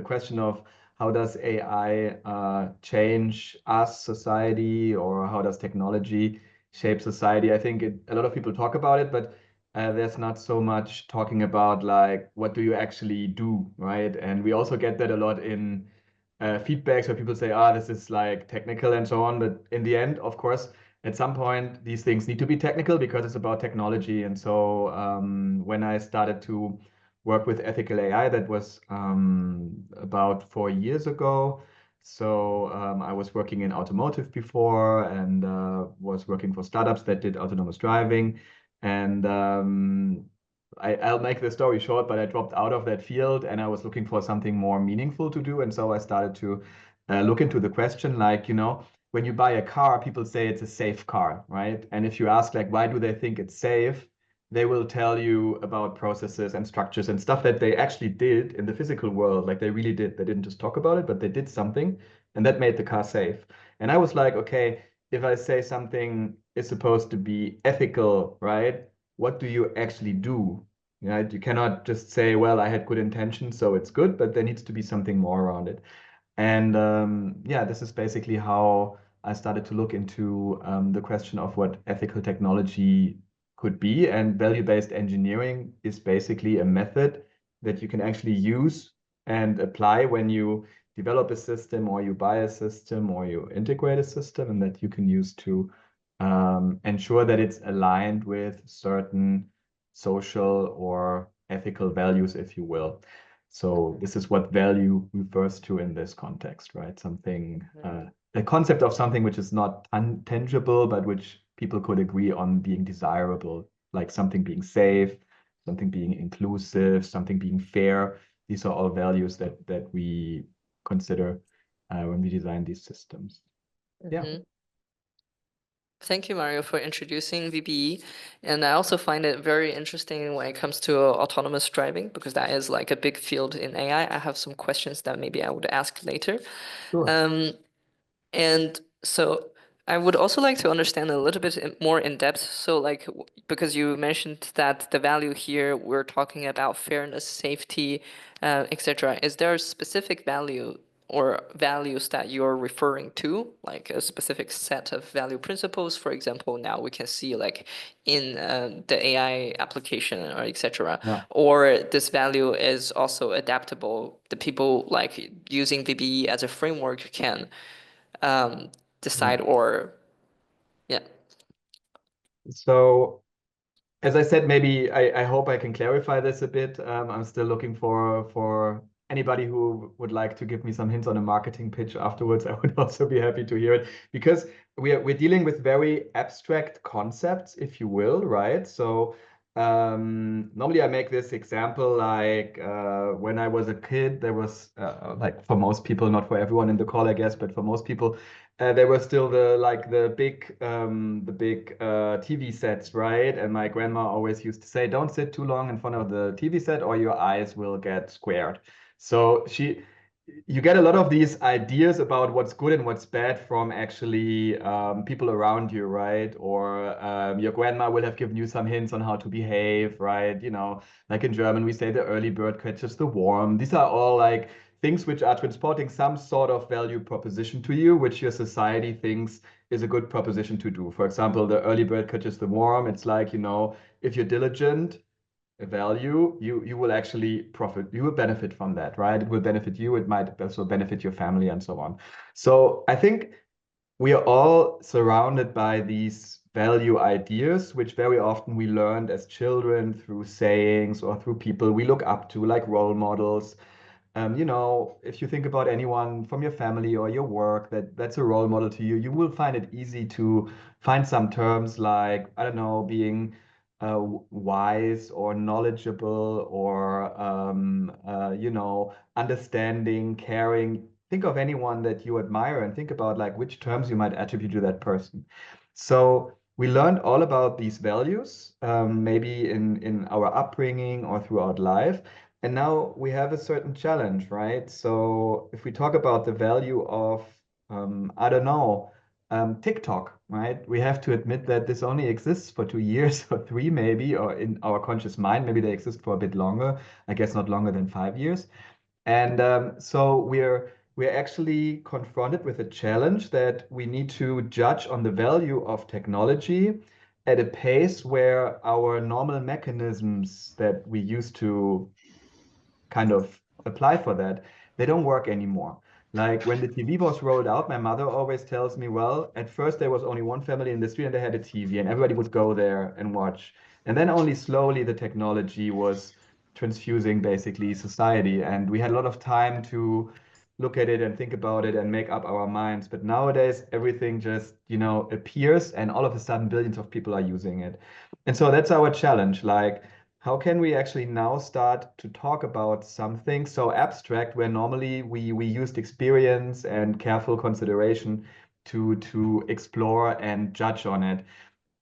the question of how does AI change us, society, or how does technology shape society? I think a lot of people talk about it, but there's not so much talking about like what do you actually do, right? And we also get that a lot in feedbacks where people say, ah, this is like technical and so on. But in the end, of course, at some point, these things need to be technical because it's about technology. And so when I started to work with ethical AI, that was about 4 years ago. So I was working in automotive before and was working for startups that did autonomous driving. And I'll make the story short, but I dropped out of that field and I was looking for something more meaningful to do. And so I started to look into the question, like, when you buy a car, people say it's a safe car, right? And if you ask, like, why do they think it's safe? They will tell you about processes and structures and stuff that they actually did in the physical world. Like they really did. They didn't just talk about it, but they did something and that made the car safe. And I was like, okay, if I say something is supposed to be ethical, right? What do you actually do? Right? You cannot just say, well, I had good intentions, so it's good, but there needs to be something more around it. And yeah, this is basically how I started to look into the question of what ethical technology could be. And value-based engineering is basically a method that you can actually use and apply when you develop a system or you buy a system or you integrate a system, and that you can use to ensure that it's aligned with certain social or ethical values, if you will. So this is what value refers to in this context, right? Something, a concept of something which is not tangible, but which people could agree on being desirable, like something being safe, something being inclusive, something being fair. These are all values that we consider when we design these systems. Yeah. Thank you, Mario, for introducing VBE. And I also find it very interesting when it comes to autonomous driving, because that is like a big field in AI. I have some questions that maybe I would ask later. Sure. And so I would also like to understand a little bit more in depth. So like, because you mentioned that the value here, we're talking about fairness, safety, etc. Is there a specific value or values that you're referring to, like a specific set of value principles? For example, now we can see like in the AI application or etc. Yeah. Or this value is also adaptable. The people like using VBE as a framework can decide or yeah. So as I said, maybe I hope I can clarify this a bit. I'm still looking for anybody who would like to give me some hints on a marketing pitch afterwards. I would also be happy to hear it, because we're dealing with very abstract concepts, if you will, right? So normally I make this example like when I was a kid, there was like for most people, not for everyone in the call, I guess, but for most people, there were still the big TV sets, right? And my grandma always used to say, "Don't sit too long in front of the TV set, or your eyes will get squared." So you get a lot of these ideas about what's good and what's bad from actually people around you, right? Or your grandma will have given you some hints on how to behave, right? Like in German, we say the early bird catches the worm. These are all like things which are transporting some sort of value proposition to you, which your society thinks is a good proposition to do. For example, the early bird catches the worm. It's like, if you're diligent, a value, you will actually profit, you will benefit from that, right? It will benefit you, it might also benefit your family and so on. So I think we are all surrounded by these value ideas, which very often we learned as children through sayings or through people we look up to, like role models. If you think about anyone from your family or your work that's a role model to you, you will find it easy to find some terms like, I don't know, being wise or knowledgeable or understanding, caring. Think of anyone that you admire and think about like which terms you might attribute to that person. So we learned all about these values, maybe in our upbringing or throughout life. And now we have a certain challenge, right? So if we talk about the value of, I don't know, TikTok, right? We have to admit that this only exists for 2 years or three, maybe, or in our conscious mind, maybe they exist for a bit longer. I guess not longer than 5 years. And so we're actually confronted with a challenge that we need to judge on the value of technology at a pace where our normal mechanisms that we used to kind of apply for that, they don't work anymore. Like when the TV was rolled out, my mother always tells me, well, at first there was only one family in the street and they had a TV and everybody would go there and watch. And then only slowly the technology was transfusing basically society. And we had a lot of time to look at it and think about it and make up our minds. But nowadays, everything just, appears and all of a sudden billions of people are using it. And so that's our challenge. Like, how can we actually now start to talk about something so abstract where normally we used experience and careful consideration to explore and judge on it?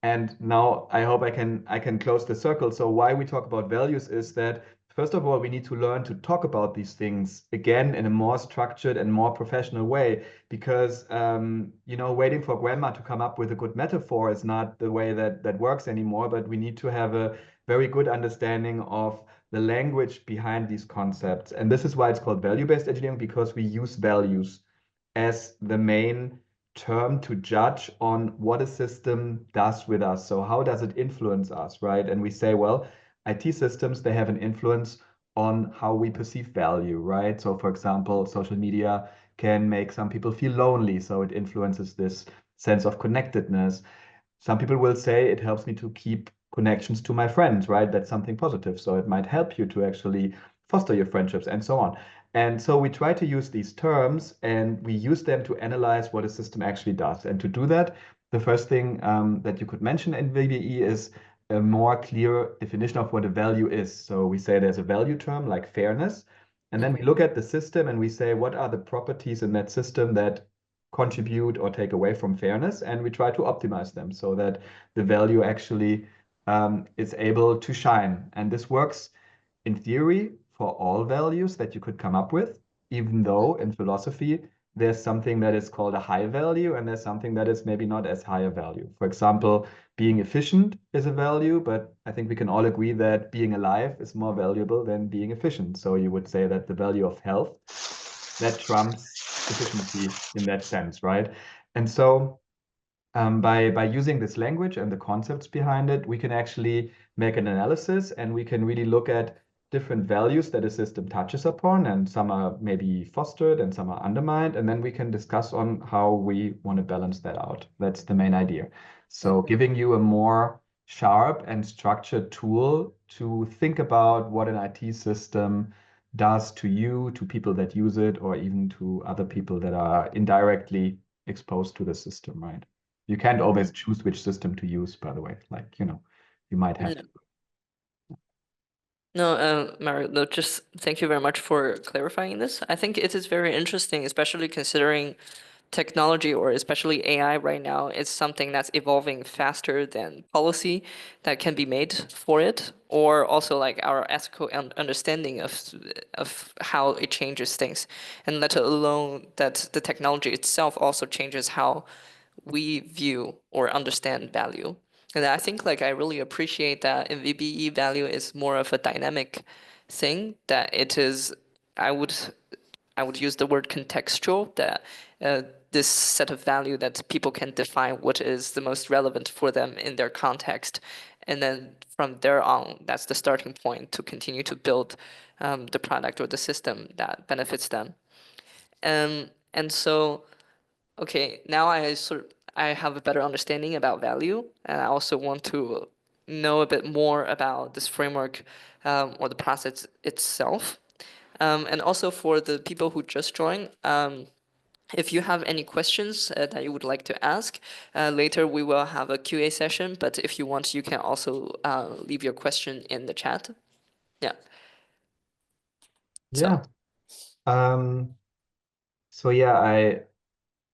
And now I hope I can close the circle. So why we talk about values is that first of all, we need to learn to talk about these things again in a more structured and more professional way, because waiting for grandma to come up with a good metaphor is not the way that works anymore. But we need to have a very good understanding of the language behind these concepts. And this is why it's called value-based engineering, because we use values as the main term to judge on what a system does with us. So how does it influence us, right? And we say, well, IT systems, they have an influence on how we perceive value, right? So for example, social media can make some people feel lonely, so it influences this sense of connectedness. Some people will say it helps me to keep connections to my friends, right? That's something positive. So it might help you to actually foster your friendships and so on. And so we try to use these terms and we use them to analyze what a system actually does. And to do that, the first thing that you could mention in VBE is a more clear definition of what a value is. So we say there's a value term like fairness. And then we look at the system and we say, what are the properties in that system that contribute or take away from fairness? And we try to optimize them so that the value actually is able to shine. And this works in theory for all values that you could come up with, even though in philosophy, there's something that is called a high value and there's something that is maybe not as high a value. For example, being efficient is a value, but I think we can all agree that being alive is more valuable than being efficient. So you would say that the value of health, that trumps efficiency in that sense, right? And so by using this language and the concepts behind it, we can actually make an analysis and we can really look at different values that a system touches upon, and some are maybe fostered and some are undermined, and then we can discuss on how we want to balance that out. That's the main idea. So giving you a more sharp and structured tool to think about what an IT system does to you, to people that use it, or even to other people that are indirectly exposed to the system, right? You can't always choose which system to use, by the way. Like, you might have No, to. no, Mario, no, just thank you very much for clarifying this. I think it is very interesting, especially considering technology or especially AI right now is something that's evolving faster than policy that can be made for it, or also like our ethical understanding of how it changes things, and let alone that the technology itself also changes how we view or understand value. And I think like I really appreciate that in VBE value is more of a dynamic thing that it is. I would I would use the word contextual, that this set of value that people can define what is the most relevant for them in their context. And then from there on, that's the starting point to continue to build the product or the system that benefits them. And so, okay, now I have a better understanding about value, and I also want to know a bit more about this framework or the process itself. And also for the people who just joined, if you have any questions that you would like to ask, later we will have a QA session, but if you want, you can also leave your question in the chat. Yeah, so. Yeah. Um, so yeah,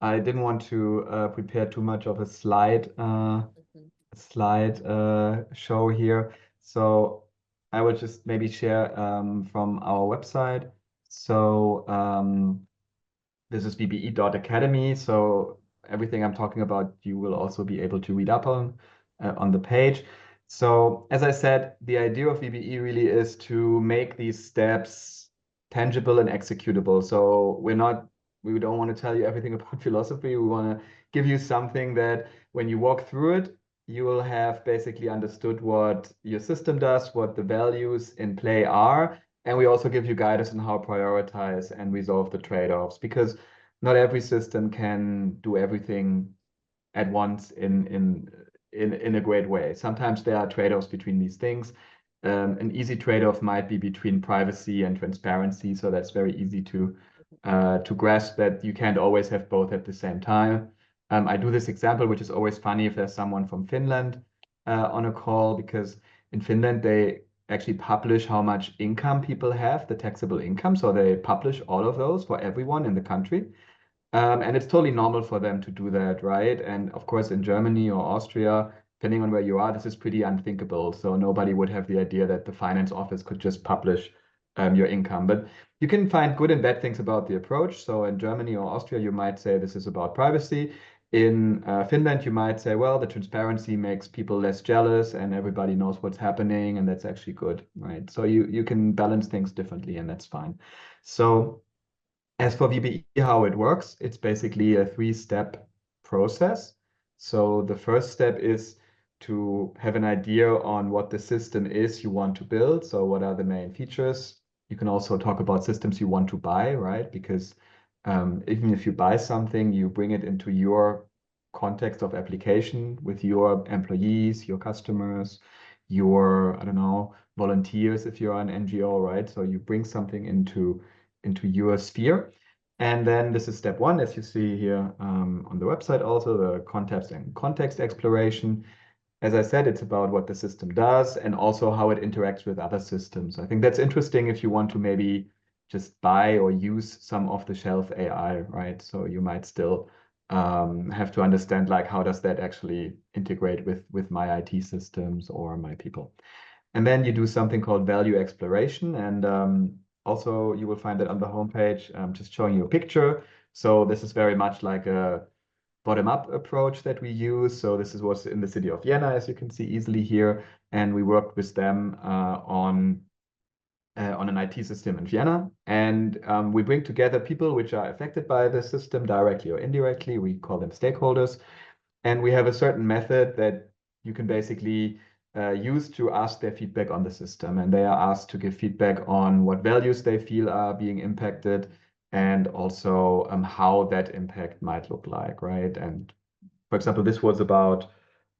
I didn't want to prepare too much of a slide show here. So I will just maybe share from our website. So this is vbe.academy. So everything I'm talking about, you will also be able to read up on the page. So as I said, the idea of VBE really is to make these steps tangible and executable. So we don't want to tell you everything about philosophy. We want to give you something that when you walk through it, you will have basically understood what your system does, what the values in play are. And we also give you guidance on how to prioritize and resolve the trade-offs, because not every system can do everything at once in a great way. Sometimes there are trade-offs between these things. An easy trade-off might be between privacy and transparency. So that's very easy to grasp, that you can't always have both at the same time. I do this example, which is always funny if there's someone from Finland on a call, because in Finland, they actually publish how much income people have, the taxable income. So they publish all of those for everyone in the country. And it's totally normal for them to do that, right? And of course, in Germany or Austria, depending on where you are, this is pretty unthinkable. So nobody would have the idea that the finance office could just publish your income. But you can find good and bad things about the approach. So in Germany or Austria, you might say this is about privacy. In Finland, you might say, well, the transparency makes people less jealous and everybody knows what's happening, and that's actually good, right? So you can balance things differently, and that's fine. So as for VBE, how it works, it's basically a 3-step process. So the first step is to have an idea on what the system is you want to build. So what are the main features? You can also talk about systems you want to buy, right? Because even if you buy something, you bring it into your context of application with your employees, your customers, your, I don't know, volunteers if you're an NGO, right? So you bring something into your sphere. And then this is step 1, as you see here on the website also, the context and context exploration. As I said, it's about what the system does and also how it interacts with other systems. I think that's interesting if you want to maybe just buy or use some off-the-shelf AI, right? So you might still have to understand, like, how does that actually integrate with my IT systems or my people? And then you do something called value exploration. And also you will find that on the homepage, just showing you a picture. So this is very much like a bottom-up approach that we use. So this was in the city of Vienna, as you can see easily here. And we worked with them on an IT system in Vienna. And we bring together people which are affected by the system directly or indirectly. We call them stakeholders. And we have a certain method that you can basically use to ask their feedback on the system. And they are asked to give feedback on what values they feel are being impacted, and also how that impact might look like, right? And for example, this was about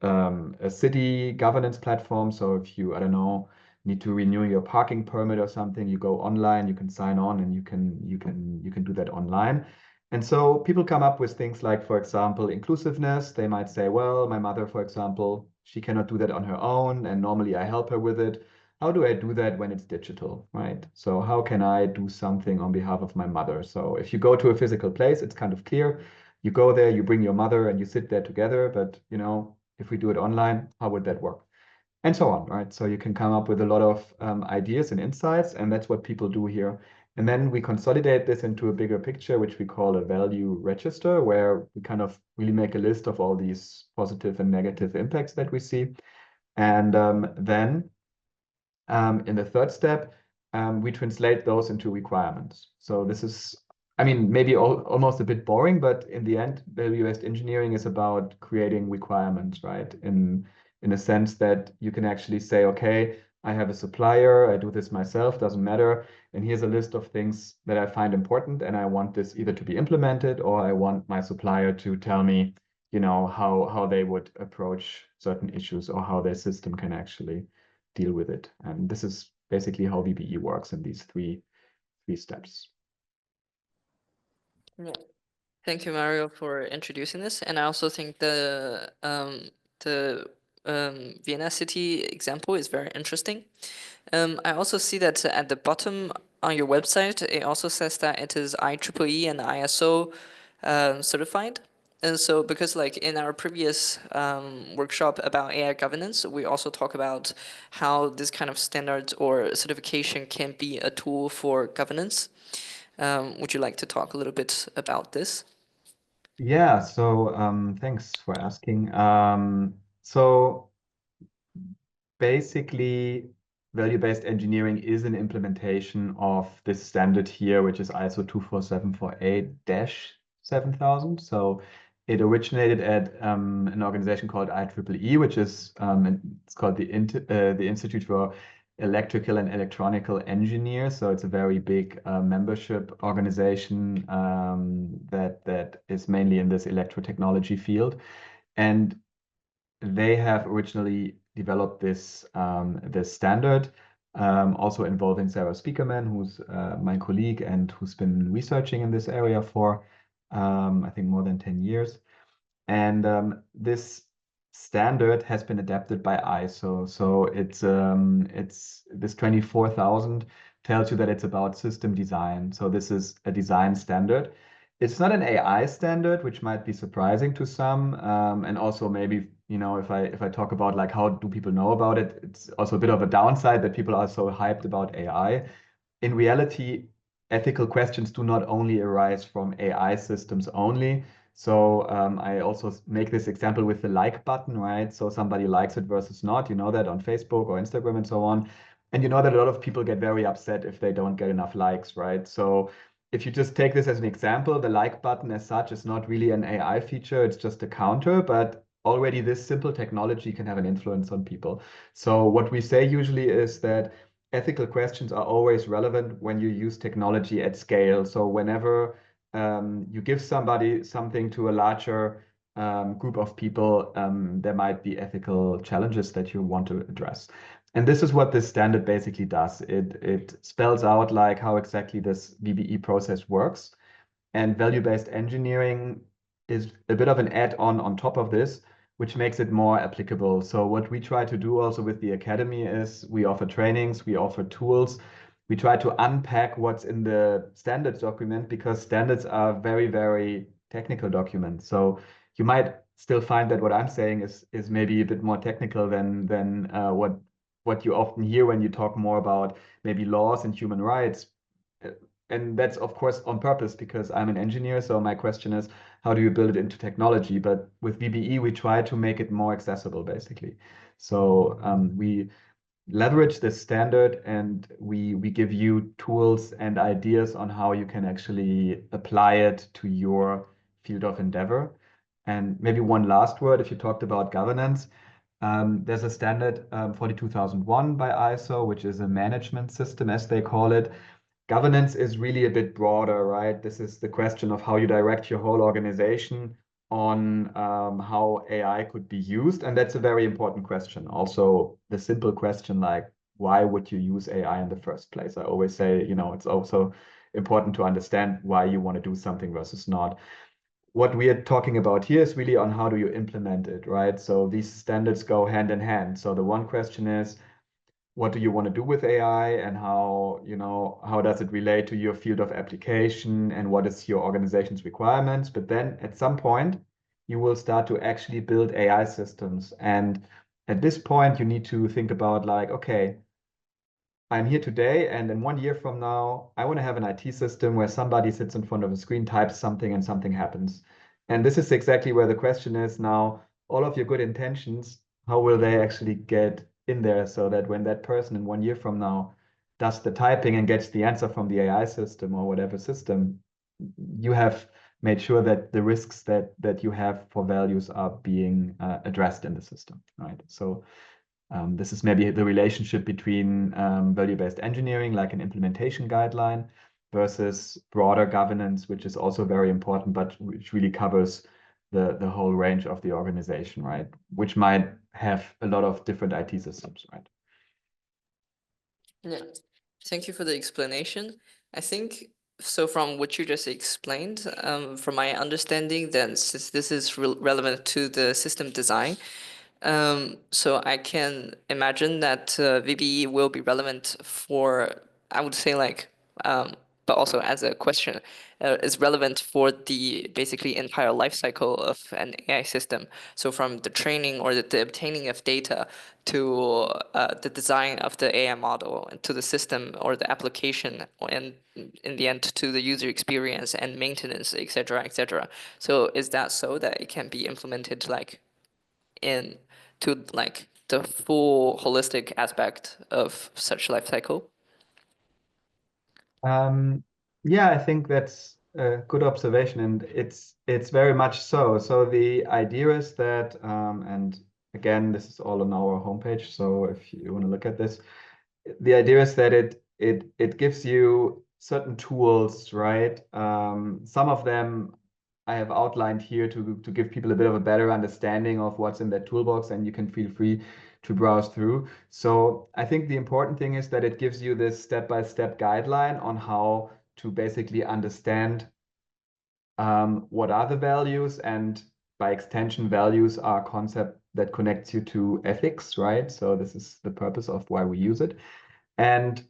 a city governance platform. So if you, I don't know, need to renew your parking permit or something, you go online, you can sign on, and you can do that online. And so people come up with things like, for example, inclusiveness. They might say, well, my mother, for example, she cannot do that on her own, and normally I help her with it. How do I do that when it's digital, right? So how can I do something on behalf of my mother? So if you go to a physical place, it's kind of clear. You go there, you bring your mother, and you sit there together. But if we do it online, how would that work? And so on, right? So you can come up with a lot of ideas and insights, and that's what people do here. And then we consolidate this into a bigger picture, which we call a value register, where we kind of really make a list of all these positive and negative impacts that we see. And then in the third step, we translate those into requirements. So this is, I mean, maybe almost a bit boring, but in the end, value-based engineering is about creating requirements, right? In a sense that you can actually say, okay, I have a supplier, I do this myself, doesn't matter. And here's a list of things that I find important, and I want this either to be implemented, or I want my supplier to tell me, how they would approach certain issues, or how their system can actually deal with it. And this is basically how VBE works in these three steps. Yeah. Thank you, Mario, for introducing this. And I also think the Vienna city example is very interesting. I also see that at the bottom on your website, it also says that it is IEEE and ISO certified. And so, because like in our previous workshop about AI governance, we also talk about how this kind of standards or certification can be a tool for governance. Would you like to talk a little bit about this? Yeah, so thanks for asking. So basically, value-based engineering is an implementation of this standard here, which is ISO 24748-7000. So it originated at an organization called IEEE, which is it's called the Institute for Electrical and Electronical Engineers. So it's a very big membership organization that is mainly in this electrotechnology field. And they have originally developed this standard, also involving Sarah Spiekerman, who's my colleague and who's been researching in this area for I think more than 10 years. And this standard has been adapted by ISO. So it's this 24,000 tells you that it's about system design. So this is a design standard. It's not an AI standard, which might be surprising to some. And also maybe, you know, if I talk about like how do people know about it, it's also a bit of a downside that people are so hyped about AI. In reality, ethical questions do not only arise from AI systems only. So I also make this example with the like button, right? So somebody likes it versus not, you know that on Facebook or Instagram and so on. And you know that a lot of people get very upset if they don't get enough likes, right? So if you just take this as an example, the like button as such is not really an AI feature, it's just a counter, but already this simple technology can have an influence on people. So what we say usually is that ethical questions are always relevant when you use technology at scale. So whenever you give somebody something to a larger group of people, there might be ethical challenges that you want to address. And this is what this standard basically does. It spells out like how exactly this VBE process works. And value-based engineering is a bit of an add-on on top of this, which makes it more applicable. So what we try to do also with the Academy is we offer trainings, we offer tools, we try to unpack what's in the standards document, because standards are very, very technical documents. So you might still find that what I'm saying is maybe a bit more technical than what you often hear when you talk more about maybe laws and human rights. And that's of course on purpose because I'm an engineer. So my question is, how do you build it into technology? But with VBE, we try to make it more accessible, basically. So we leverage this standard and we give you tools and ideas on how you can actually apply it to your field of endeavor. And maybe one last word, if you talked about governance, there's a standard 42001 by ISO, which is a management system, as they call it. Governance is really a bit broader, right? This is the question of how you direct your whole organization on how AI could be used. And that's a very important question. Also, the simple question like, why would you use AI in the first place? I always say, you know, it's also important to understand why you want to do something versus not. What we are talking about here is really on how do you implement it, right? So these standards go hand in hand. So the one question is, what do you want to do with AI and how, you know, how does it relate to your field of application and what is your organization's requirements? But then at some point, you will start to actually build AI systems. And at this point, you need to think about like, okay, I'm here today, and in 1 year from now, I want to have an IT system where somebody sits in front of a screen, types something, and something happens. And this is exactly where the question is now, all of your good intentions, how will they actually get in there so that when that person in 1 year from now does the typing and gets the answer from the AI system or whatever system, you have made sure that the risks that you have for values are being addressed in the system, right? So this is maybe the relationship between value-based engineering, like an implementation guideline, versus broader governance, which is also very important, but which really covers the whole range of the organization, right? Which might have a lot of different IT systems, right? Yeah, thank you for the explanation. I think so from what you just explained, from my understanding, then since this is relevant to the system design, so I can imagine that VBE will be relevant for, I would say like, but also as a question, is relevant for the basically entire life cycle of an AI system. So from the training or the obtaining of data to the design of the AI model to the system or the application, and in the end to the user experience and maintenance, etc., etc. So is that so that it can be implemented like in to like the full holistic aspect of such life cycle? Yeah, I think that's a good observation, and it's very much so. So the idea is that, and again, this is all on our homepage. So if you want to look at this, the idea is that it gives you certain tools, right? Some of them I have outlined here to give people a bit of a better understanding of what's in that toolbox, and you can feel free to browse through. So I think the important thing is that it gives you this step-by-step guideline on how to basically understand what are the values, and by extension, values are a concept that connects you to ethics, right? So this is the purpose of why we use it. And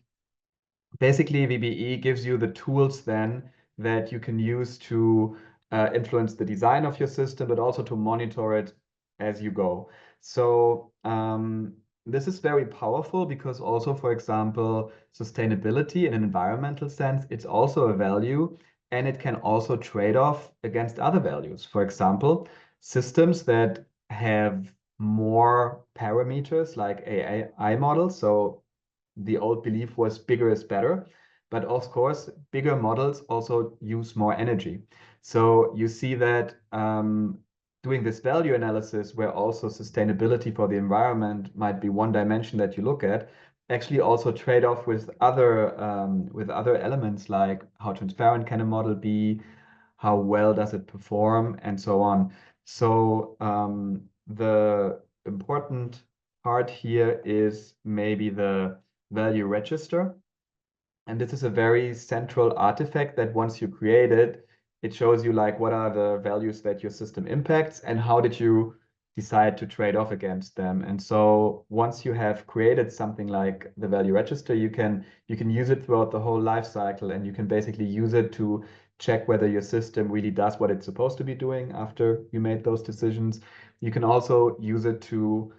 basically, VBE gives you the tools then that you can use to influence the design of your system, but also to monitor it as you go. So this is very powerful because also, for example, sustainability in an environmental sense, it's also a value, and it can also trade off against other values. For example, systems that have more parameters like AI models. So the old belief was bigger is better. But of course, bigger models also use more energy. So you see that doing this value analysis, where also sustainability for the environment might be one dimension that you look at, actually also trade off with other elements like how transparent can a model be, how well does it perform, and so on. So the important part here is maybe the value register. And this is a very central artifact that once you create it, it shows you like what are the values that your system impacts and how did you decide to trade off against them. And so once you have created something like the value register, you can use it throughout the whole life cycle, and you can basically use it to check whether your system really does what it's supposed to be doing after you made those decisions. You can also use it to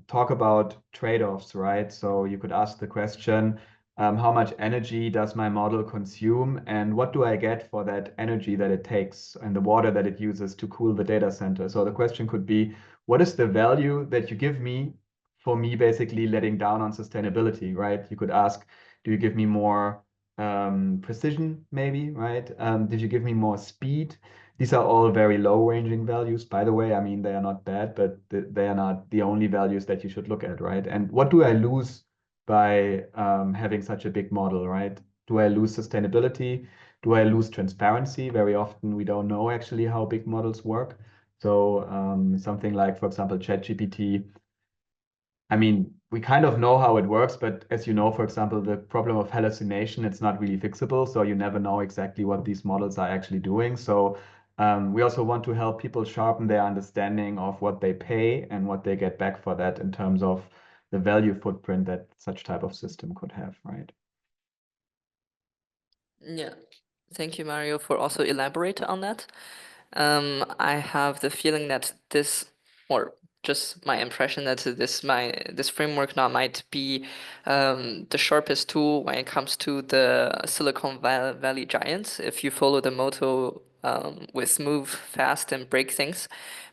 talk about trade-offs, right? So you could ask the question, how much energy does my model consume, and what do I get for that energy that it takes and the water that it uses to cool the data center? So the question could be, what is the value that you give me for me basically letting down on sustainability, right? You could ask, do you give me more precision maybe, right? Did you give me more speed? These are all very low ranging values, by the way. I mean, they are not bad, but they are not the only values that you should look at, right? And what do I lose by having such a big model, right? Do I lose sustainability? Do I lose transparency? Very often we don't know actually how big models work. So something like, for example, ChatGPT, I mean, we kind of know how it works, but as you know, for example, the problem of hallucination, it's not really fixable. So you never know exactly what these models are actually doing. So we also want to help people sharpen their understanding of what they pay and what they get back for that in terms of the value footprint that such type of system could have, right? Yeah. Thank you, Mario, for also elaborate on that. I have the feeling that this, or just my impression that this framework now might be the sharpest tool when it comes to the Valley giants. If you follow the motto with move fast and break things,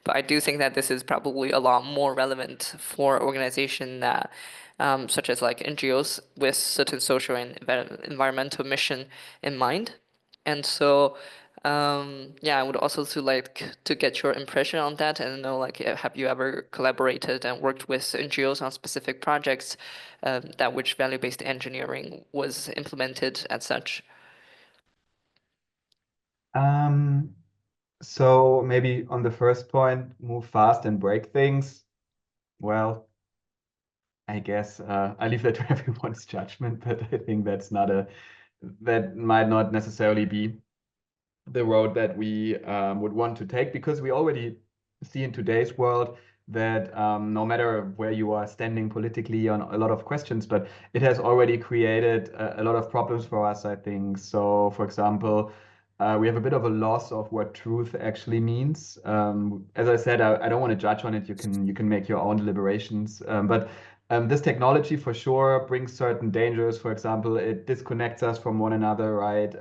but I do think that this is probably a lot more relevant for organization that. Such as like NGOs with certain social and environmental mission in mind. And so, yeah, I would also to like to get your impression on that and know like have you ever collaborated and worked with NGOs on specific projects that which value-based engineering was implemented as such? Um, so maybe on the first point, move fast and break things. Well, I guess I leave that to everyone's judgment, but I think that might not necessarily be the road that we would want to take, because we already see in today's world that no matter where you are standing politically on a lot of questions, but it has already created a lot of problems for us, I think. So, for example, we have a bit of a loss of what truth actually means. As I said, I don't want to judge on it. You can make your own deliberations, but this technology for sure brings certain dangers. For example, it disconnects us from one another, right?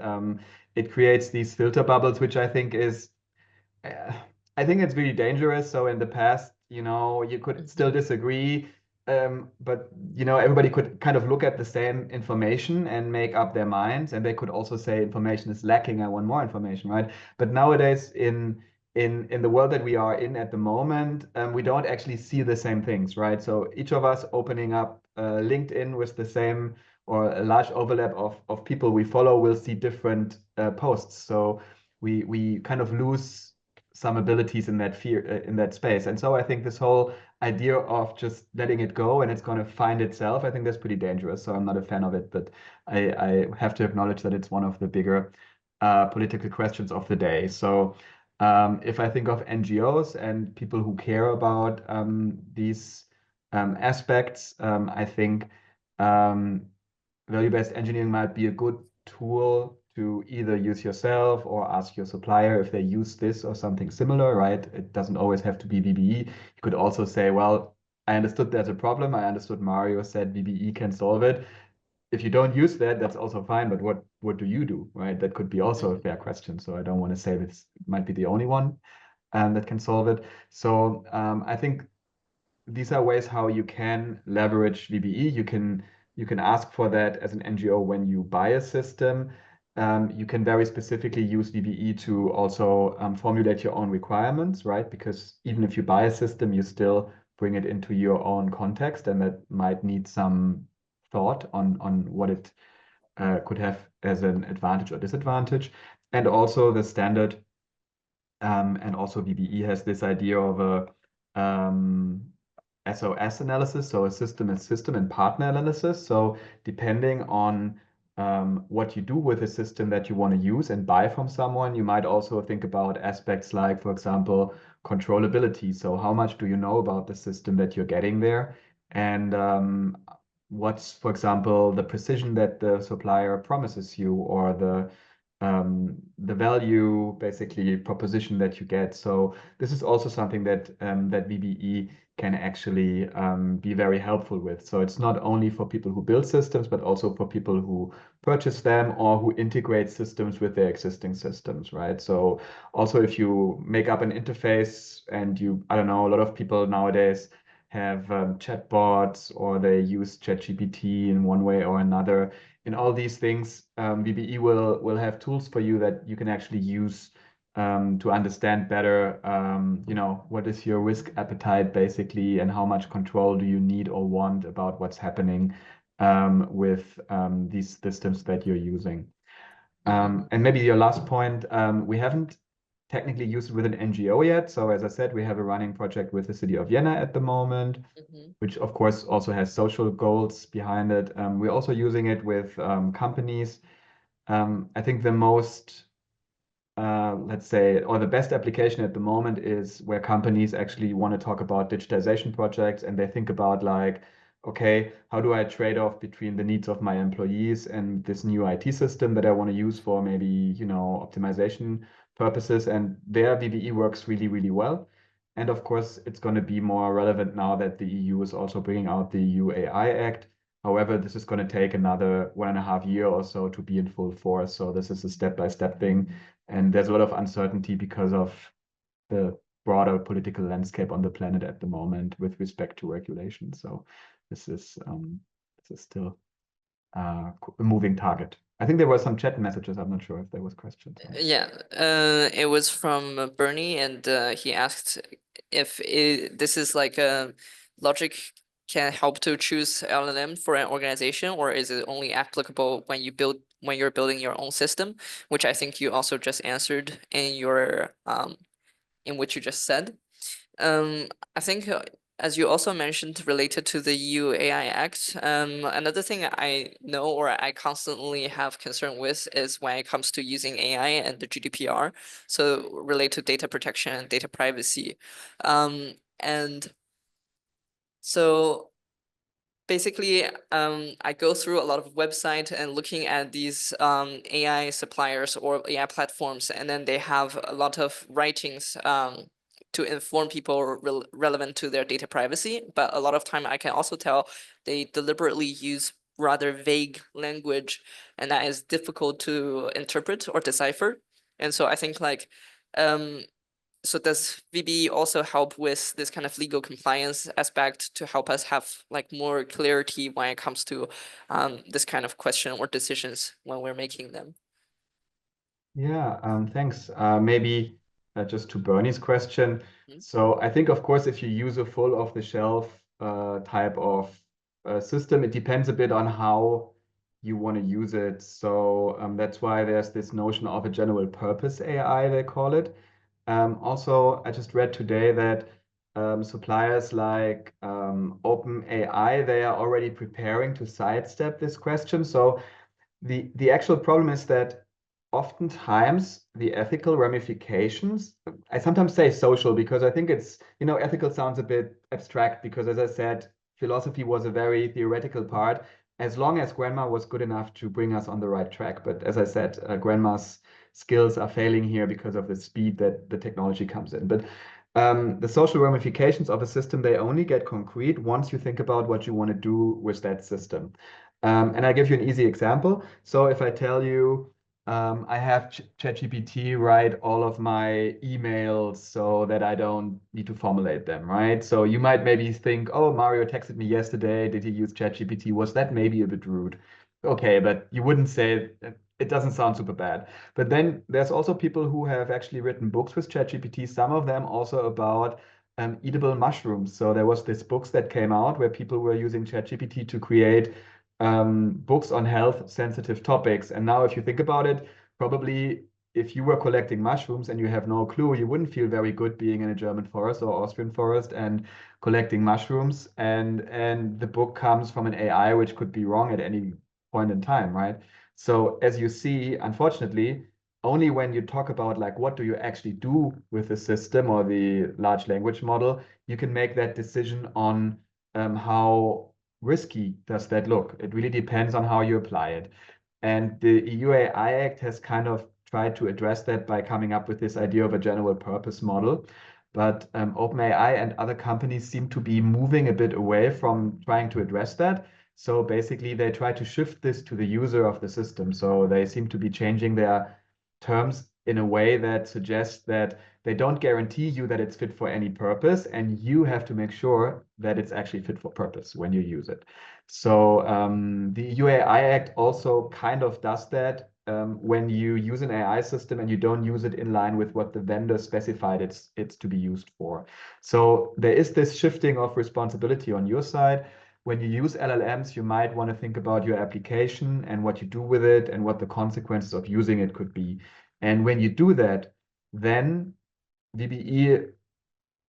It creates these filter bubbles, which I think is, uh, I think it's really dangerous. So in the past, you know, you could still disagree, but you know, everybody could kind of look at the same information and make up their minds, and they could also say information is lacking, I want more information, right? But nowadays in the world that we are in at the moment, we don't actually see the same things, right? So each of us opening up LinkedIn with the same or a large overlap of people we follow will see different posts. So we kind of lose some abilities in that fear in that space. And so I think this whole idea of just letting it go and it's going to find itself, I think that's pretty dangerous. So I'm not a fan of it, but I have to acknowledge that it's one of the bigger political questions of the day. So if I think of NGOs and people who care about these aspects, I think value-based engineering might be a good tool to either use yourself or ask your supplier if they use this or something similar, right? It doesn't always have to be VBE. You could also say, well, I understood there's a problem. I understood Mario said VBE can solve it. If you don't use that, that's also fine. But what do you do, right? That could be also a fair question. So I don't want to say this might be the only one that can solve it. So I think these are ways how you can leverage VBE. You can ask for that as an NGO when you buy a system. You can very specifically use VBE to also formulate your own requirements, right? Because even if you buy a system, you still bring it into your own context, and that might need some thought on what it could have as an advantage or disadvantage. And also the standard and also VBE has this idea of a SOS analysis, so a system and partner analysis. So depending on what you do with a system that you want to use and buy from someone, you might also think about aspects like, for example, controllability. So how much do you know about the system that you're getting there? And what's, for example, the precision that the supplier promises you, or the value basically proposition that you get. So this is also something that that VBE can actually be very helpful with. So it's not only for people who build systems, but also for people who purchase them or who integrate systems with their existing systems, right? So also if you make up an interface and you, I don't know, a lot of people nowadays have chatbots, or they use ChatGPT in one way or another. In all these things, VBE will have tools for you that you can actually use to understand better, you know, what is your risk appetite basically, and how much control do you need or want about what's happening with these systems that you're using. And maybe your last point, we haven't technically used it with an NGO yet. So as I said, we have a running project with the city of Vienna at the moment, which of course also has social goals behind it. We're also using it with companies. I think the most, let's say, or the best application at the moment is where companies actually want to talk about digitization projects, and they think about like, okay, how do I trade off between the needs of my employees and this new IT system that I want to use for maybe, you know, optimization purposes? And there VBE works really, really well. And of course, it's going to be more relevant now that the EU is also bringing out the EU AI Act. However, this is going to take another 1.5 years or so to be in full force. So this is a step-by-step thing. And there's a lot of uncertainty because of the broader political landscape on the planet at the moment with respect to regulation. So this is still a moving target. I think there were some chat messages. I'm not sure if there was questions. Yeah, it was from Bernie, and he asked if this is like a logic can help to choose LLM for an organization, or is it only applicable when you're building your own system, which I think you also just answered in your in what you just said. I think as you also mentioned related to the EU AI Act, another thing I know or I constantly have concern with is when it comes to using AI and the GDPR, so related to data protection and data privacy. And so basically, I go through a lot of websites and looking at these AI suppliers or AI platforms, and then they have a lot of writings to inform people relevant to their data privacy. But a lot of time I can also tell they deliberately use rather vague language, and that is difficult to interpret or decipher. And so I think like so does VBE also help with this kind of legal compliance aspect to help us have like more clarity when it comes to this kind of question or decisions when we're making them? Yeah, thanks. Maybe just to Bernie's question. Mhm. So I think, of course, if you use a full off-the-shelf type of system, it depends a bit on how you want to use it. So that's why there's this notion of a general purpose AI, they call it. Also, I just read today that suppliers like OpenAI, they are already preparing to sidestep this question. So the actual problem is that oftentimes the ethical ramifications, I sometimes say social because I think it's, ethical sounds a bit abstract because, as I said, philosophy was a very theoretical part as long as grandma was good enough to bring us on the right track. But as I said, grandma's skills are failing here because of the speed that the technology comes in. But the social ramifications of a system, they only get concrete once you think about what you want to do with that system. And I'll give you an easy example. So if I tell you, I have ChatGPT write all of my emails so that I don't need to formulate them, right? So you might maybe think, oh, Mario texted me yesterday. Did he use ChatGPT? Was that maybe a bit rude? Okay, but you wouldn't say it doesn't sound super bad. But then there's also people who have actually written books with ChatGPT, some of them also about edible mushrooms. So there was this books that came out where people were using ChatGPT to create books on health sensitive topics. And now if you think about it, probably if you were collecting mushrooms and you have no clue, you wouldn't feel very good being in a German forest or Austrian forest and collecting mushrooms. And the book comes from an AI, which could be wrong at any point in time, right? So as you see, unfortunately, only when you talk about like what do you actually do with the system or the large language model, you can make that decision on how risky does that look? It really depends on how you apply it. And the EU AI Act has kind of tried to address that by coming up with this idea of a general purpose model. But OpenAI and other companies seem to be moving a bit away from trying to address that. So basically, they try to shift this to the user of the system. So they seem to be changing their terms in a way that suggests that they don't guarantee you that it's fit for any purpose, and you have to make sure that it's actually fit for purpose when you use it. So the UAI Act also kind of does that when you use an AI system and you don't use it in line with what the vendor specified it's to be used for. So there is this shifting of responsibility on your side. When you use LLMs, you might want to think about your application and what you do with it and what the consequences of using it could be. And when you do that, then VBE,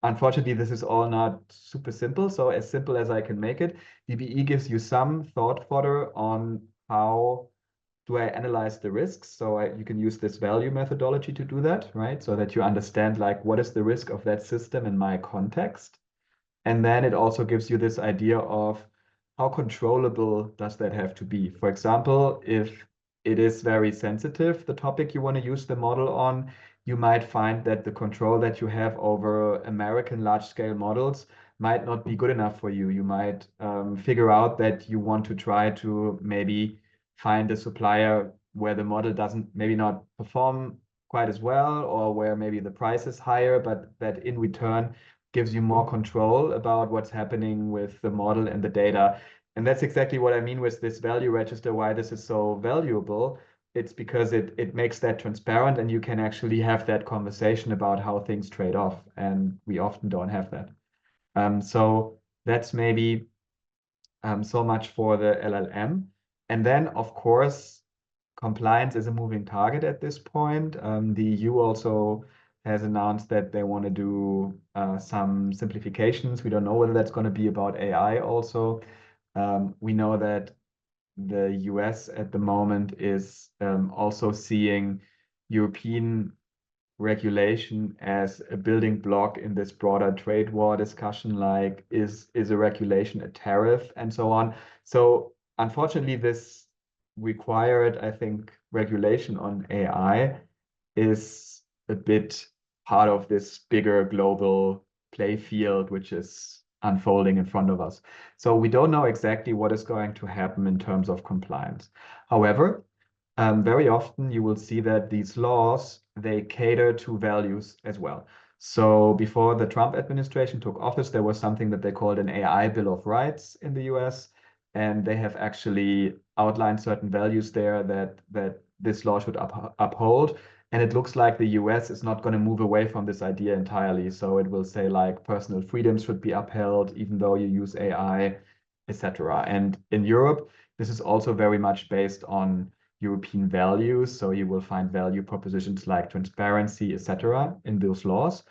unfortunately, this is all not super simple. So as simple as I can make it, VBE gives you some thought fodder on how do I analyze the risks. So you can use this value methodology to do that, right? So that you understand like what is the risk of that system in my context. And then it also gives you this idea of how controllable does that have to be. For example, if it is very sensitive, the topic you want to use the model on, you might find that the control that you have over American large-scale models might not be good enough for you. You might figure out that you want to try to maybe find a supplier where the model doesn't maybe not perform quite as well, or where maybe the price is higher, but that in return gives you more control about what's happening with the model and the data. And that's exactly what I mean with this value register, why this is so valuable. It's because it makes that transparent and you can actually have that conversation about how things trade off. And we often don't have that. So that's maybe so much for the LLM. And then, of course, compliance is a moving target at this point. The EU also has announced that they want to do some simplifications. We don't know whether that's going to be about AI also. We know that the US at the moment is also seeing European regulation as a building block in this broader trade war discussion, like is a regulation a tariff and so on. So unfortunately, this required, I think, regulation on AI is a bit part of this bigger global play field, which is unfolding in front of us. So we don't know exactly what is going to happen in terms of compliance. However, very often you will see that these laws, they cater to values as well. So before the Trump administration took office, there was something that they called an AI Bill of Rights in the US. And they have actually outlined certain values there that this law should uphold. And it looks like the US is not going to move away from this idea entirely. So it will say like personal freedoms should be upheld, even though you use AI, etc. And in Europe, this is also very much based on European values. So you will find value propositions like transparency, etc. in those laws.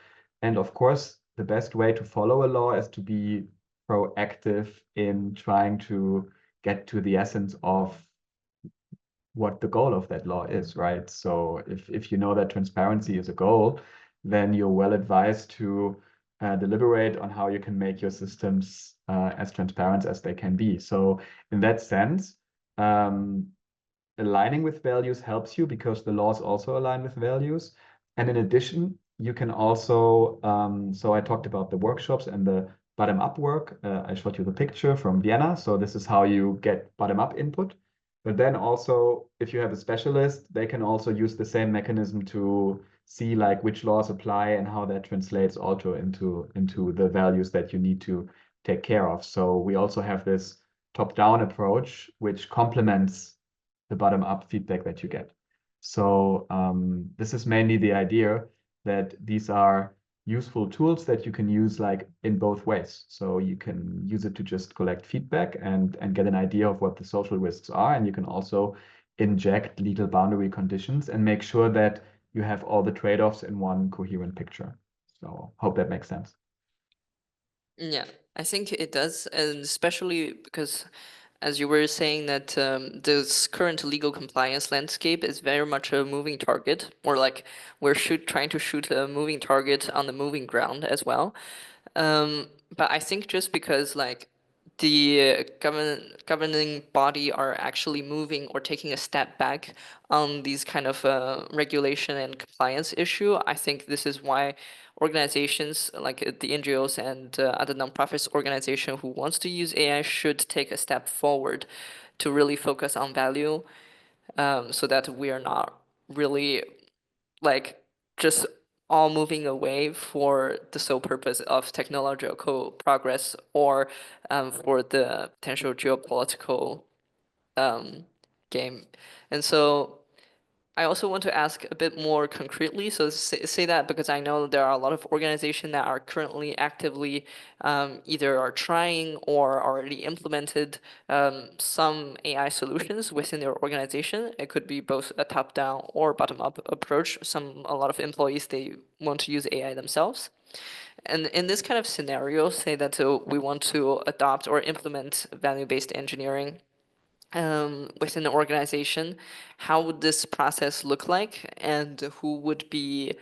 And of course, the best way to follow a law is to be proactive in trying to get to the essence of what the goal of that law is, right? So if you know that transparency is a goal, then you're well advised to deliberate on how you can make your systems as transparent as they can be. So in that sense, aligning with values helps you because the laws also align with values. And in addition, you can also, so I talked about the workshops and the bottom-up work. I showed you the picture from Vienna. So this is how you get bottom-up input. But then also, if you have a specialist, they can also use the same mechanism to see like which laws apply and how that translates also into the values that you need to take care of. So we also have this top-down approach, which complements the bottom-up feedback that you get. So this is mainly the idea that these are useful tools that you can use like in both ways. So you can use it to just collect feedback and get an idea of what the social risks are. And you can also inject legal boundary conditions and make sure that you have all the trade-offs in one coherent picture. So hope that makes sense. Yeah, I think it does, and especially because, as you were saying, that this current legal compliance landscape is very much a moving target, or like we're trying to shoot a moving target on the moving ground as well. But I think just because like the governing body are actually moving or taking a step back on these kind of regulation and compliance issue, I think this is why organizations like the NGOs and other nonprofits organization who wants to use AI should take a step forward to really focus on value, so that we are not really like just all moving away for the sole purpose of technological progress or for the potential geopolitical game. And so I also want to ask a bit more concretely. So say that because I know there are a lot of organizations that are currently actively either are trying or already implemented some AI solutions within their organization. It could be both a top-down or bottom-up approach. A lot of employees, they want to use AI themselves. And in this kind of scenario, say that we want to adopt or implement value-based engineering within the organization, how would this process look like, and who would be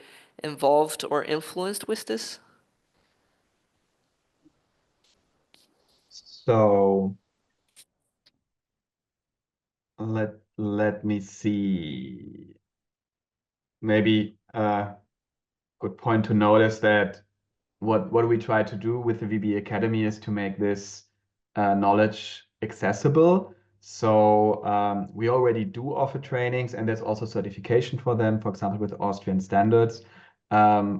involved or influenced with this? So let me see. Maybe good point to notice that what we try to do with the VB Academy is to make this knowledge accessible. So we already do offer trainings, and there's also certification for them, for example, with Austrian standards, a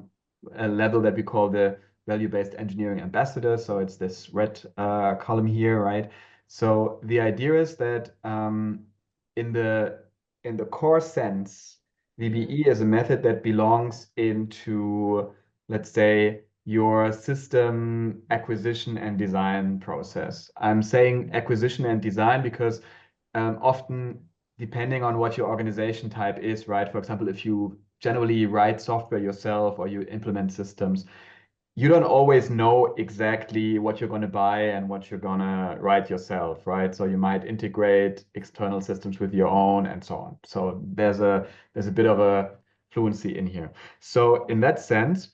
level that we call the value-based engineering ambassador. So it's this red column here, right? So the idea is that in the core sense, VBE is a method that belongs into, let's say, your system acquisition and design process. I'm saying acquisition and design because often, depending on what your organization type is, right? For example, if you generally write software yourself or you implement systems, you don't always know exactly what you're going to buy and what you're going to write yourself, right? So you might integrate external systems with your own and so on. So there's a bit of a fluency in here. So in that sense,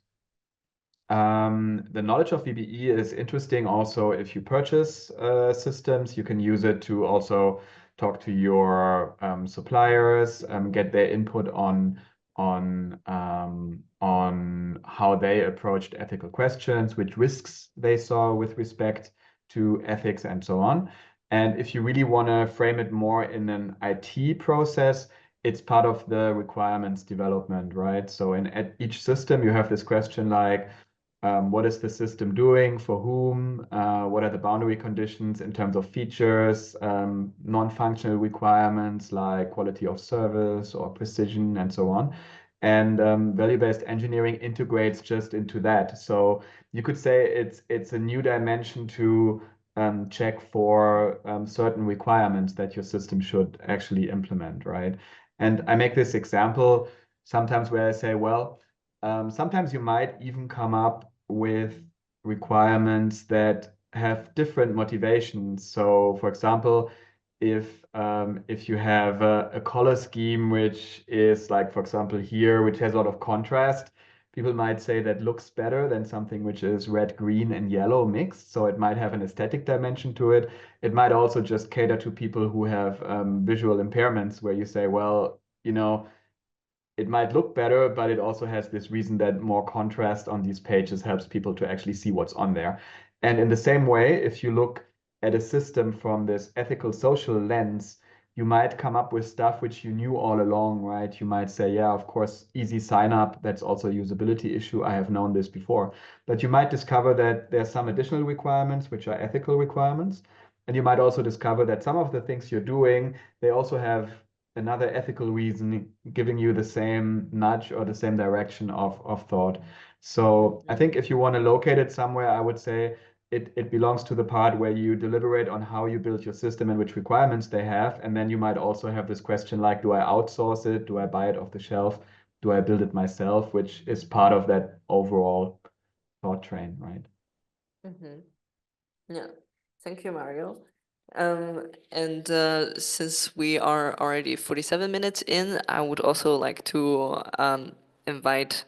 the knowledge of VBE is interesting also if you purchase systems. You can use it to also talk to your suppliers, get their input on how they approached ethical questions, which risks they saw with respect to ethics and so on. And if you really want to frame it more in an IT process, it's part of the requirements development, right? So at each system, you have this question like, what is the system doing for whom? What are the boundary conditions in terms of features, non-functional requirements like quality of service or precision and so on. And value-based engineering integrates just into that. So you could say it's a new dimension to check for certain requirements that your system should actually implement, right? And I make this example sometimes where I say, well, sometimes you might even come up with requirements that have different motivations. So, for example, if you have a color scheme which is like, for example, here, which has a lot of contrast, people might say that looks better than something which is red, green, and yellow mixed. So it might have an aesthetic dimension to it. It might also just cater to people who have visual impairments, where you say, well, it might look better, but it also has this reason that more contrast on these pages helps people to actually see what's on there. And in the same way, if you look at a system from this ethical social lens, you might come up with stuff which you knew all along, right? You might say, yeah, of course, easy sign up. That's also a usability issue. I have known this before. But you might discover that there's some additional requirements which are ethical requirements. And you might also discover that some of the things you're doing, they also have another ethical reason giving you the same nudge or the same direction of thought. So I think if you want to locate it somewhere, I would say it belongs to the part where you deliberate on how you build your system and which requirements they have. And then you might also have this question like, do I outsource it? Do I buy it off the shelf? Do I build it myself? Which is part of that overall thought train, right? Yeah, thank you, Mario. And since we are already 47 minutes in, I would also like to invite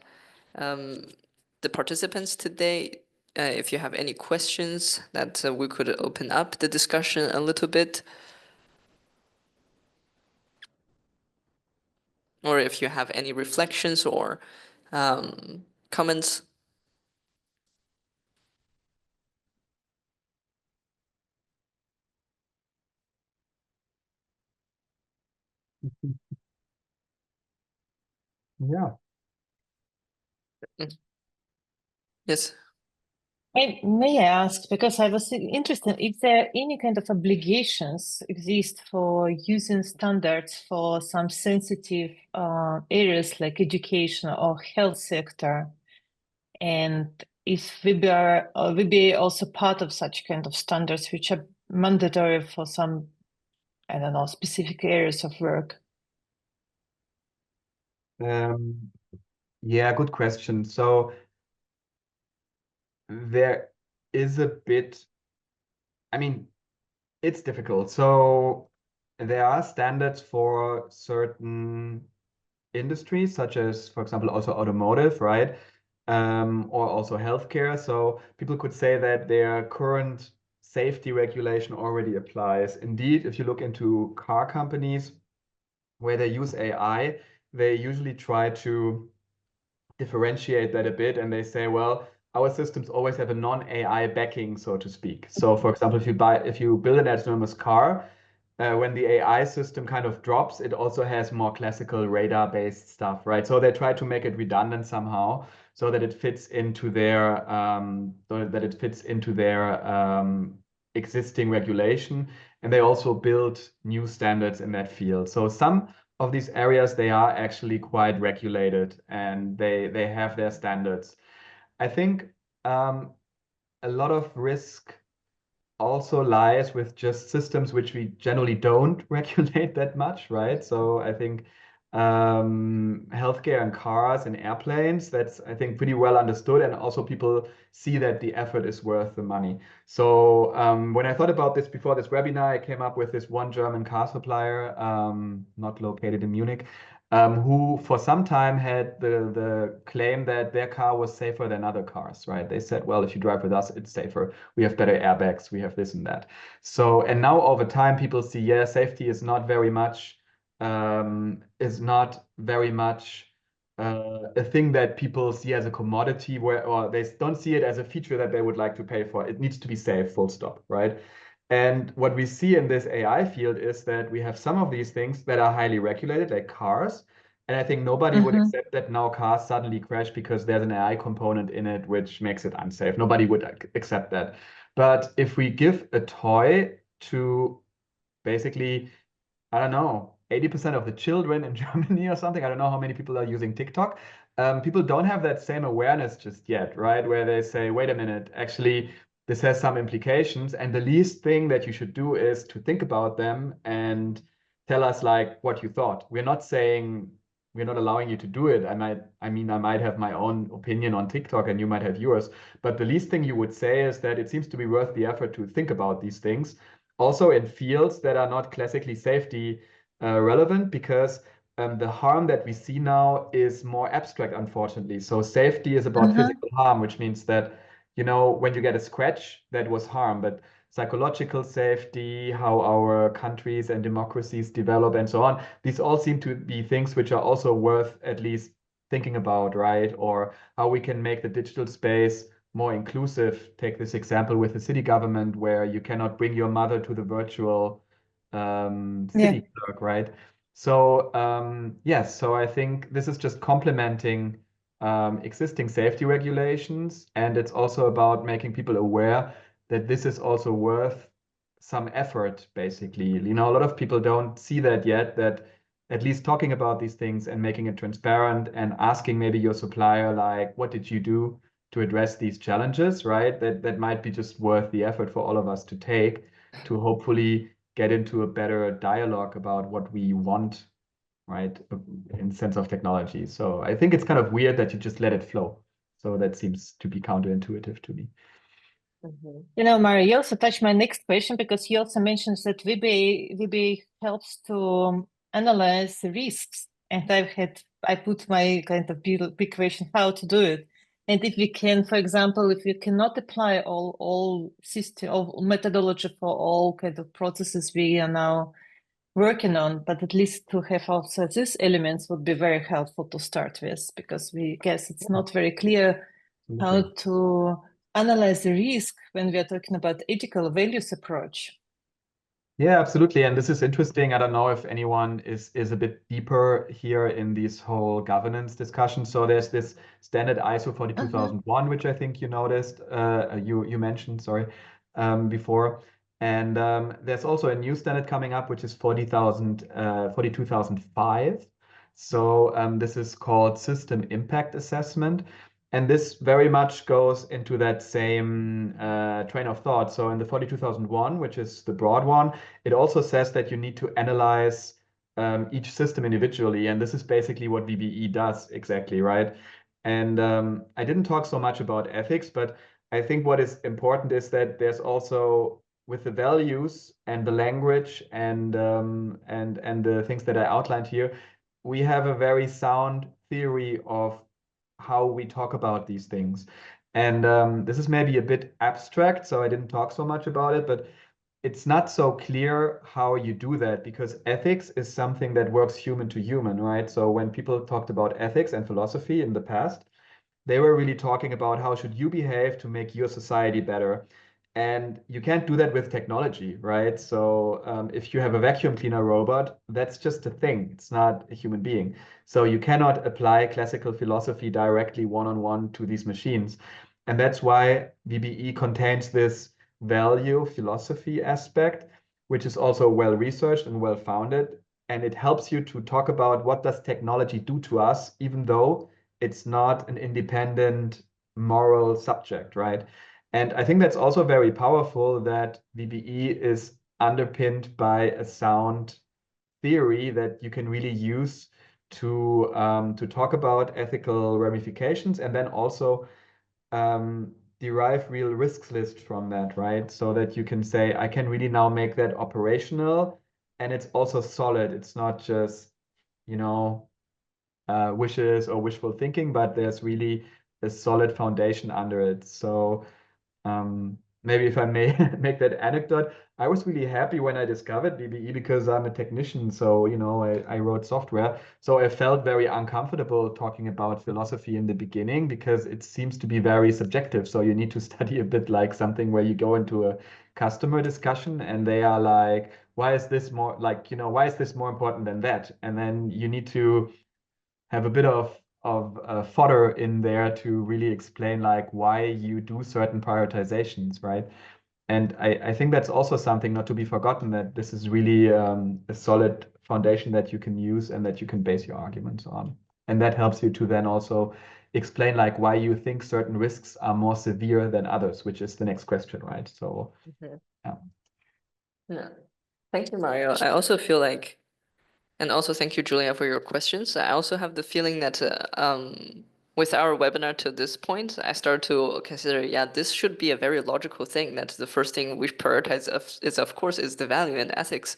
the participants today. If you have any questions that we could open up the discussion a little bit. Or if you have any reflections or comments. Yeah. Yes. May I ask, because I was interested, if there any kind of obligations exist for using standards for some sensitive areas like education or health sector, and if VBA also part of such kind of standards which are mandatory for some, I don't know, specific areas of work? Yeah, good question. So there is a bit, I mean, it's difficult. So there are standards for certain industries, such as, for example, also automotive, right? Or also healthcare. So people could say that their current safety regulation already applies. Indeed, if you look into car companies where they use AI, they usually try to differentiate that a bit and they say, well, our systems always have a non-AI backing, so to speak. So for example, if you build an autonomous car, when the AI system kind of drops, it also has more classical radar-based stuff, right? So they try to make it redundant somehow so that it fits into their existing regulation. And they also build new standards in that field. So some of these areas, they are actually quite regulated and they have their standards. I think a lot of risk also lies with just systems which we generally don't regulate that much, right? So I think healthcare and cars and airplanes, that's, I think, pretty well understood. And also people see that the effort is worth the money. So when I thought about this before this webinar, I came up with this one German car supplier, not located in Munich, who for some time had the claim that their car was safer than other cars, right? They said, well, if you drive with us, it's safer. We have better airbags, we have this and that. So, and now over time, people see, yeah, safety is not very much, a thing that people see as a commodity or they don't see it as a feature that they would like to pay for. It needs to be safe, full stop, right? And what we see in this AI field is that we have some of these things that are highly regulated, like cars. And I think nobody would accept that now cars suddenly crash because there's an AI component in it, which makes it unsafe. Nobody would accept that. But if we give a toy to basically, I don't know, 80% of the children in Germany or something, I don't know how many people are using TikTok. People don't have that same awareness just yet, right? Where they say, wait a minute, actually, this has some implications. And the least thing that you should do is to think about them and tell us like what you thought. We're not saying we're not allowing you to do it. I might have my own opinion on TikTok and you might have yours. But the least thing you would say is that it seems to be worth the effort to think about these things also in fields that are not classically safety relevant, because the harm that we see now is more abstract, unfortunately. So safety is about physical harm, which means that, when you get a scratch, that was harm. But psychological safety, how our countries and democracies develop and so on, these all seem to be things which are also worth at least thinking about, right? Or how we can make the digital space more inclusive. Take this example with the city government where you cannot bring your mother to the virtual city clerk, right? So yes, so I think this is just complementing existing safety regulations, and it's also about making people aware that this is also worth some effort, basically. A lot of people don't see that yet, that at least talking about these things and making it transparent and asking maybe your supplier, like, what did you do to address these challenges, right? That might be just worth the effort for all of us to take to hopefully get into a better dialogue about what we want, right, in sense of technology. So I think it's kind of weird that you just let it flow. So that seems to be counterintuitive to me. Mario, you also touched my next question, because you also mentioned that VBA helps to analyze risks. And I put my kind of big question, how to do it. And if we can, for example, if you cannot apply all system or methodology for all kind of processes we are now working on, but at least to have also these elements would be very helpful to start with, because we guess it's not very clear how to analyze the risk when we are talking about ethical values approach. Yeah, absolutely. And this is interesting. I don't know if anyone is a bit deeper here in these whole governance discussions. So there's this standard ISO 42001, which I think you noticed, you mentioned, sorry, before. And there's also a new standard coming up, which is 42005. So this is called System Impact Assessment. And this very much goes into that same train of thought. So in the 42001, which is the broad one, it also says that you need to analyze each system individually. And this is basically what VBE does exactly, right? And I didn't talk so much about ethics, but I think what is important is that there's also, with the values and the language and the things that I outlined here, we have a very sound theory of how we talk about these things. And this is maybe a bit abstract, so I didn't talk so much about it, but it's not so clear how you do that, because ethics is something that works human to human, right? So when people talked about ethics and philosophy in the past, they were really talking about how should you behave to make your society better. And you can't do that with technology, right? So if you have a vacuum cleaner robot, that's just a thing. It's not a human being. So you cannot apply classical philosophy directly one-on-one to these machines. And that's why VBE contains this value philosophy aspect, which is also well researched and well founded. And it helps you to talk about what does technology do to us, even though it's not an independent moral subject, right? And I think that's also very powerful that VBE is underpinned by a sound theory that you can really use to talk about ethical ramifications, and then also derive real risks list from that, right? So that you can say, I can really now make that operational, and it's also solid. It's not just, wishes or wishful thinking, but there's really a solid foundation under it. So maybe if I may make that anecdote, I was really happy when I discovered VBE because I'm a technician. So, I wrote software. So I felt very uncomfortable talking about philosophy in the beginning because it seems to be very subjective. So you need to study a bit like something where you go into a customer discussion and they are like, why is this more like, why is this more important than that? And then you need to have a bit of fodder in there to really explain like why you do certain prioritizations, right? And I think that's also something not to be forgotten, that this is really a solid foundation that you can use and that you can base your arguments on. And that helps you to then also explain like why you think certain risks are more severe than others, which is the next question, right? So, yeah. Yeah. Thank you, Mario. I also feel like, and also thank you, Julia, for your questions. I also have the feeling that with our webinar to this point, I started to consider, yeah, this should be a very logical thing, that the first thing we prioritize of course, is the value and ethics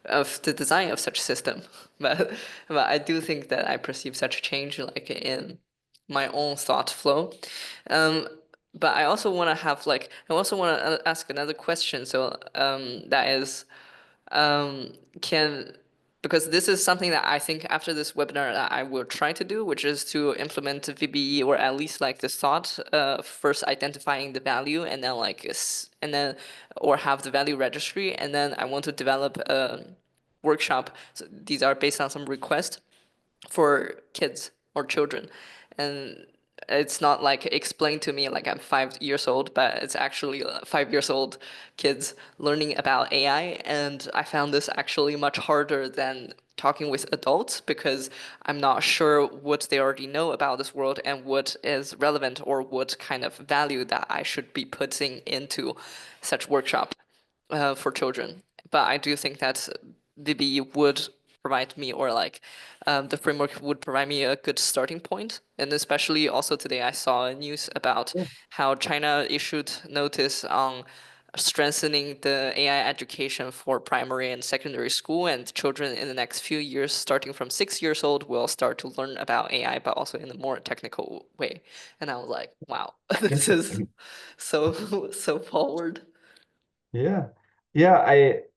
of the design of such system. But I do think that I perceive such change like in my own thought flow. But I also want to ask another question. So that is, because this is something that I think after this webinar that I will try to do, which is to implement VBE, or at least like the thought, first identifying the value and then or have the value registry. And then I want to develop a workshop. So these are based on some requests for kids or children. And it's not like explained to me like I'm 5 years old, but it's actually 5 years old kids learning about AI. And I found this actually much harder than talking with adults because I'm not sure what they already know about this world and what is relevant or what kind of value that I should be putting into such workshop for children. But I do think that VBE would provide me, or like the framework would provide me a good starting point. And especially also today I saw news about how China issued notice on strengthening the AI education for primary and secondary school, and children in the next few years, starting from 6 years old, will start to learn about AI, but also in a more technical way. And I was like, wow, this is so forward. Yeah. Yeah,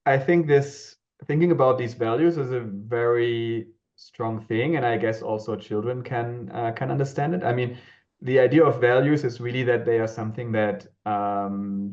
I think this thinking about these values is a very strong thing, and I guess also children can understand it. I mean, the idea of values is really that they are something that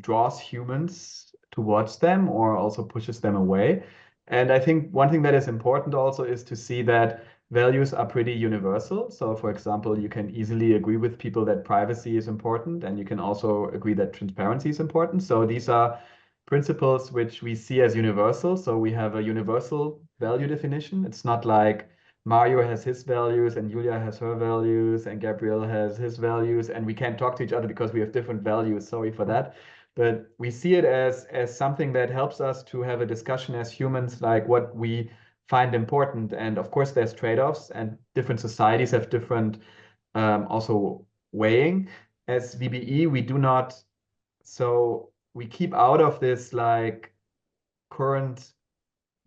draws humans towards them or also pushes them away. And I think one thing that is important also is to see that values are pretty universal. So, for example, you can easily agree with people that privacy is important, and you can also agree that transparency is important. So these are principles which we see as universal. So we have a universal value definition. It's not like Mario has his values and Julia has her values and Gabriel has his values, and we can't talk to each other because we have different values. Sorry for that. But we see it as something that helps us to have a discussion as humans, like what we find important. And of course, there's trade-offs, and different societies have different also weighing. As VBE, we do not, so we keep out of this like current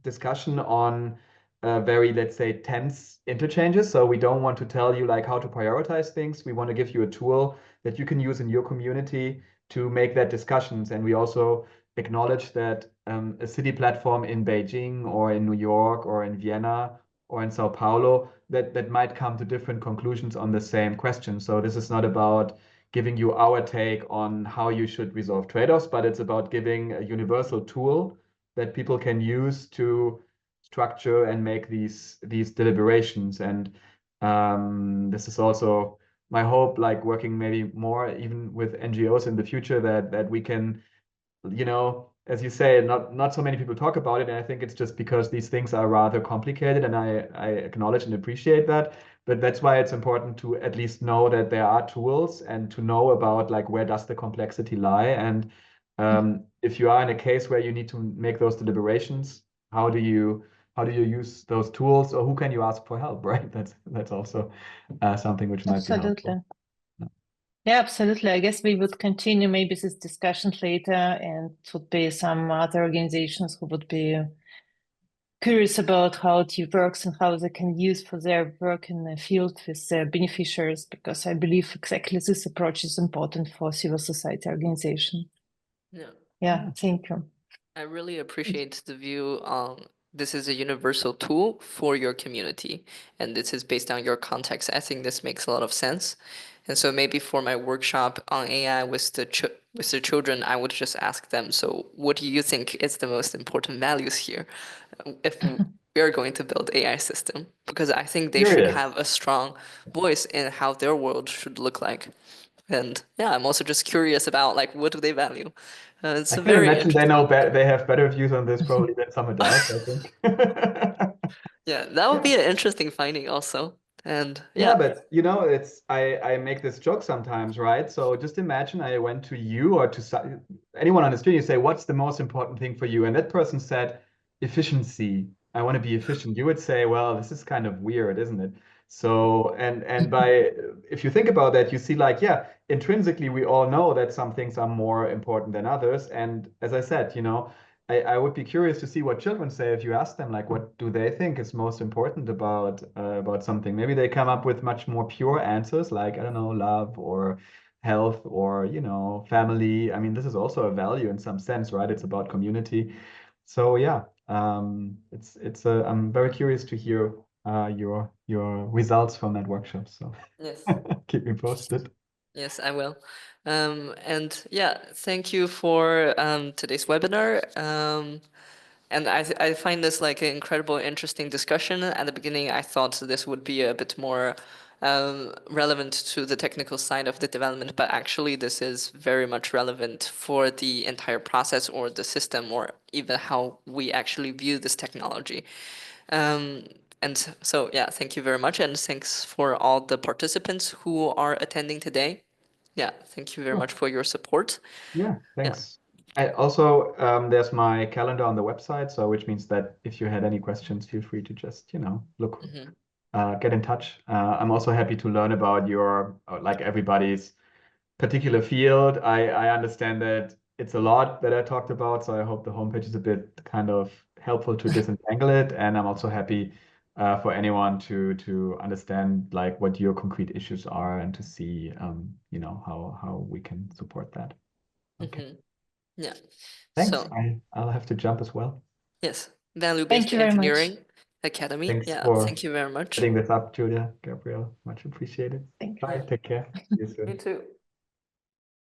discussion on very, let's say, tense interchanges. So we don't want to tell you like how to prioritize things. We want to give you a tool that you can use in your community to make that discussions. And we also acknowledge that a city platform in Beijing or in New York or in Vienna or in Sao Paulo that might come to different conclusions on the same question. So this is not about giving you our take on how you should resolve trade-offs, but it's about giving a universal tool that people can use to structure and make these deliberations. And this is also my hope, like working maybe more even with NGOs in the future, that we can, as you say, not so many people talk about it. And I think it's just because these things are rather complicated, and I acknowledge and appreciate that. But that's why it's important to at least know that there are tools and to know about like where does the complexity lie. And if you are in a case where you need to make those deliberations, how do you use those tools, or who can you ask for help, right? That's also something which might be helpful. Yeah, absolutely. I guess we would continue maybe this discussion later, and it would be some other organizations who would be curious about how it works and how they can use for their work in the field with their beneficiaries, because I believe exactly this approach is important for civil society organization. Yeah. Yeah, thank you. I really appreciate the view this is a universal tool for your community, and this is based on your context. I think this makes a lot of sense. And so maybe for my workshop on AI with the children, I would just ask them, so what do you think is the most important values here if we are going to build AI system? Because I think they should Curious. have a strong voice in how their world should look like. And yeah, I'm also just curious about like what do they value? It's I a can very imagine they interesting. know they have better views on this probably than some adults, I think. Yeah, that would be Yeah. an interesting finding also. And Yeah, yeah. but it's I make this joke sometimes, right? So just imagine I went to you or to anyone on the street, you say, what's the most important thing for you? And that person said, efficiency. I want to be efficient. You would say, well, this is kind of weird, isn't it? So, and by if you think about that, you see like, yeah, intrinsically we all know that some things are more important than others. And as I said, I would be curious to see what children say if you ask them, like, what do they think is most important about something? Maybe they come up with much more pure answers, like, I don't know, love or health or, family. I mean, this is also a value in some sense, right? It's about community. So yeah, I'm very curious to hear your results from that workshop. So Yes. keep me posted. Yes, I will. And yeah, thank you for today's webinar. And I find this like an incredible, interesting discussion. At the beginning, I thought this would be a bit more relevant to the technical side of the development, but actually this is very much relevant for the entire process or the system or even how we actually view this technology. Um, and so, yeah, thank you very much. And thanks for all the participants who are attending today. Yeah, thank you very Sure. much for your support. Yeah, Yeah. thanks. I also, there's my calendar on the website, so which means that if you had any questions, feel free to just, look, get in touch. I'm also happy to learn about your, like everybody's particular field. I understand that it's a lot that I talked about, so I hope the homepage is a bit kind of helpful to disentangle it. And I'm also happy for anyone to understand like what your concrete issues are and to see, how we can support that. Okay. Yeah. Thanks. So, I'll have to jump as well. yes, Value-Based Thank you very much. Engineering Academy. Thanks Yeah, for thank you very much. setting this up, Julia, Gabriel. Much appreciated. Thank you. Bye. Take care. See you You soon. too.